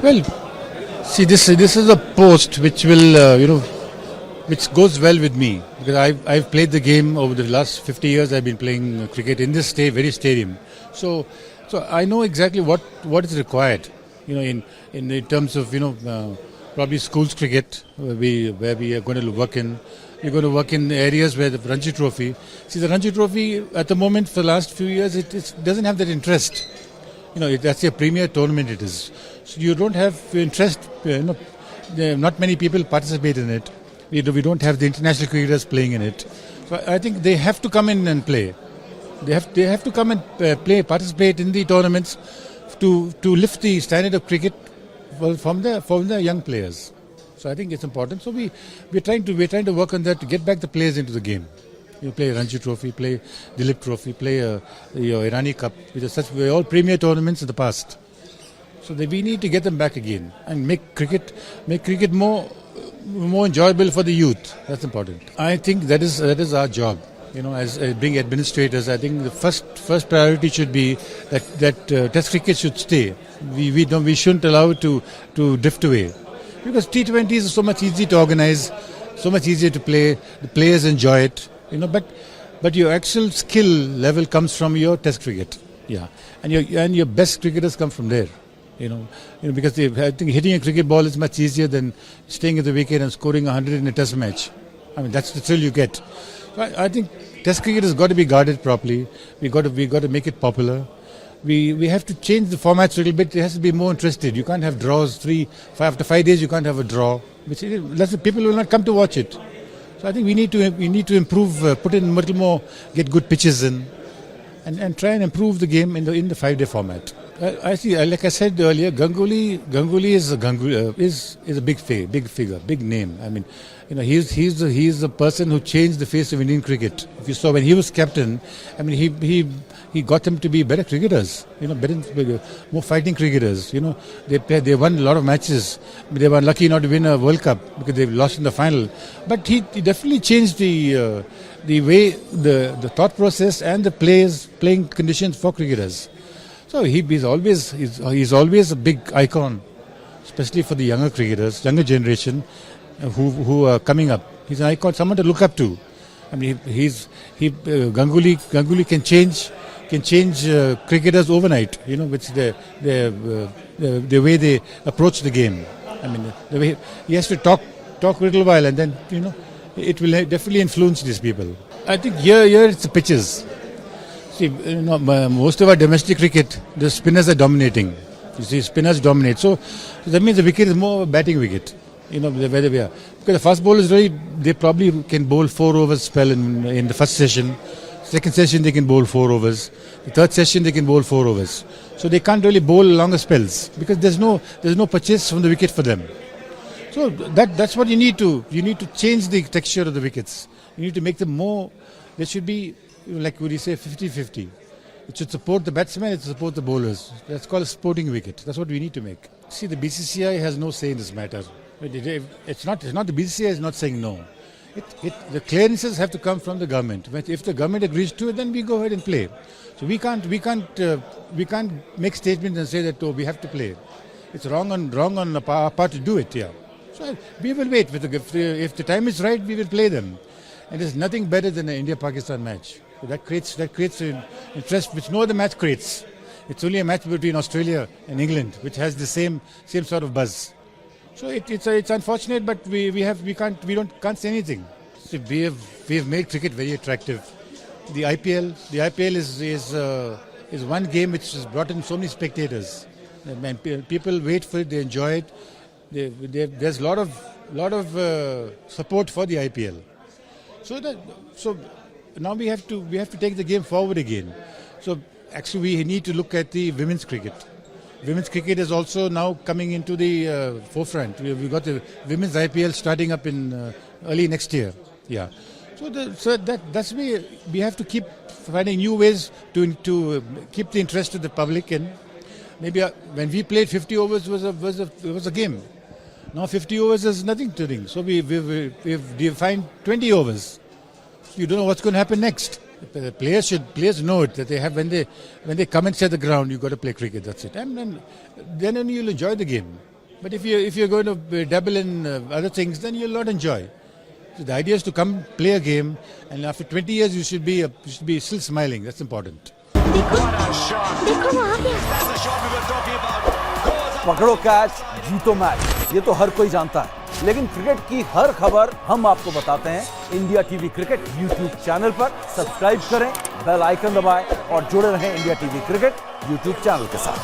Well, see, this is a post which will, which goes well with me because I've played the game over the last 50 years. I've been playing cricket in this very stadium, so I know exactly what is required. In terms of probably schools cricket where we are going to work in. We're going to work in areas where the Ranji Trophy. See, the Ranji Trophy at the moment for the last few years it doesn't have that interest. That's a premier tournament. It is. So you don't have interest. Not many people participate in it. We don't have the international cricketers playing in it. So I think they have to come in and play. They have to come and participate in the tournaments to lift the standard of cricket from the young players. So I think it's important. So we're trying to work on that to get back the players into the game. You play Ranji Trophy, play Dilip Trophy, play Irani Cup, which are were all premier tournaments in the past. So we need to get them back again and make cricket more enjoyable for the youth. That's important. I think that is our job. As being administrators, I think the first priority should be that Test cricket should stay. We shouldn't allow it to drift away. Because T20s is so much easier to organize, so much easier to play. The players enjoy it, but your actual skill level comes from your Test cricket, and your best cricketers come from there, because I think hitting a cricket ball is much easier than staying at the wicket and scoring 100 in a Test match. I mean that's the thrill you get. So I think Test cricket has got to be guarded properly. We got to make it popular. We have to change the formats a little bit. It has to be more interested. You can't have draws. After 5 days, you can't have a draw. People will not come to watch it. So I think we need to improve, put in a little more, get good pitches in, and try and improve the game in the 5-day format. I see. Like I said earlier, Ganguly is a big figure, big name. I mean, he's the person who changed the face of Indian cricket. If you saw when he was captain, I mean, he got them to be better cricketers. Better, more fighting cricketers. They won a lot of matches. They were lucky not to win a World Cup because they lost in the final. But he definitely changed the way, the thought process and the playing conditions for cricketers. So he's always a big icon, especially for the younger cricketers, younger generation who are coming up. He's an icon, someone to look up to. I mean, Ganguly can change cricketers overnight. With the way they approach the game. I mean, the way he has to talk a little while, and then it will definitely influence these people. I think here it's the pitches. See, most of our domestic cricket, the spinners are dominating. You see, spinners dominate. So that means the wicket is more a batting wicket. Whether we are. Because the fast bowlers they probably can bowl 4 overs spell in the first session. Second session they can bowl 4 overs. The third session they can bowl 4 overs. So they can't really bowl longer spells because there's no purchase from the wicket for them. So that's what you need to. You need to change the texture of the wickets. You need to make them more. There should be, like would you say, 50-50. It should support the batsmen, it should support the bowlers. That's called a sporting wicket. That's what we need to make. See, the BCCI has no say in this matter. It's not the BCCI is not saying no. The clearances have to come from the government. But if the government agrees to it, then we go ahead and play. So we can't make statements and say that we have to play. It's wrong on our part to do it. Yeah. So we will wait. If the time is right, we will play them. And there's nothing better than an India-Pakistan match. So that creates an interest which no other match creates. It's only a match between Australia and England, which has the same sort of buzz. So it's unfortunate, but we can't say anything. So we have made cricket very attractive. The IPL is one game which has brought in so many spectators. People wait for it, they enjoy it. There's a lot of support for the IPL. So now we have to take the game forward again. So actually we need to look at the women's cricket. Women's cricket is also now coming into the forefront. We've got the women's IPL starting up in early next year. Yeah. So that's why we have to keep finding new ways to keep the interest of the public in. Maybe when we played 50 overs was a game. Now 50 overs is nothing to think. So we've defined 20 overs. You don't know what's going to happen next. The players know it, that they have when they come and set the ground, you've got to play cricket. That's it. And then you'll enjoy the game. But if you're going to dabble in other things, then you'll not enjoy. So the idea is to come play a game, and after 20 years you should be still smiling. That's important. पकड़ो catch, जीतो match, ये तो हर कोई जानता है। लेकिन cricket की हर खबर हम आपको बताते हैं India TV cricket YouTube channel पर। सब्सक्राइब करें, बेल आइकन दबाएं और जुड़े रहें India TV cricket YouTube channel के साथ।